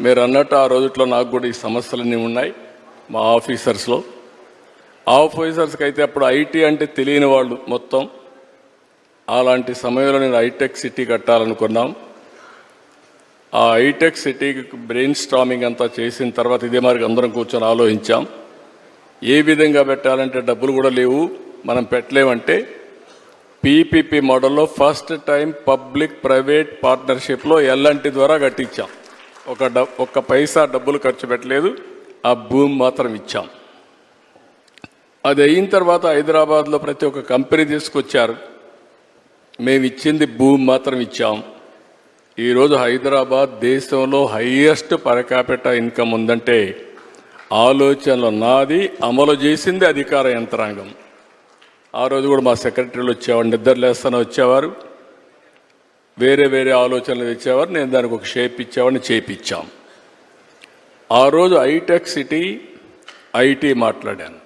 మీరు అన్నట్టు ఆ రోజుట్లో నాకు కూడా ఈ సమస్యలన్నీ ఉన్నాయి మా ఆఫీసర్స్లో. ఆఫీసర్స్కి అయితే అప్పుడు ఐటీ అంటే తెలియని వాళ్ళు మొత్తం. అలాంటి సమయంలో నేను హైటెక్ సిటీ కట్టాలనుకున్నాం. ఆ హైటెక్ సిటీకి బ్రెయిన్ స్టార్మింగ్ అంతా చేసిన తర్వాత ఇదే మరి అందరం కూర్చొని ఆలోచించాం. ఏ విధంగా పెట్టాలంటే డబ్బులు కూడా లేవు, మనం పెట్టలేమంటే పీపీపీ మోడల్లో ఫస్ట్ టైం పబ్లిక్ ప్రైవేట్ పార్ట్నర్షిప్లో ఎల్ఎన్టీ ద్వారా కట్టించాం. ఒక్క పైసా డబ్బులు ఖర్చు పెట్టలేదు, ఆ భూమి మాత్రం ఇచ్చాం. అది అయిన తర్వాత హైదరాబాద్లో ప్రతి ఒక్క కంపెనీ తీసుకొచ్చారు, మేము ఇచ్చింది భూమి మాత్రం ఇచ్చాం. ఈరోజు హైదరాబాద్ దేశంలో హైయెస్ట్ పర్ క్యాపిటల్ ఇన్కమ్ ఉందంటే ఆలోచనలో నాది, అమలు చేసింది అధికార యంత్రాంగం. ఆ రోజు కూడా మా సెక్రటరీలు వచ్చేవారు, నిద్రలేస్తానే వచ్చేవారు, వేరే వేరే ఆలోచనలు తెచ్చేవారు, నేను దానికి ఒక షేప్ ఇచ్చేవాడిని, చేపించాం. ఆ రోజు హైటెక్ సిటీ ఐటీ మాట్లాడాను.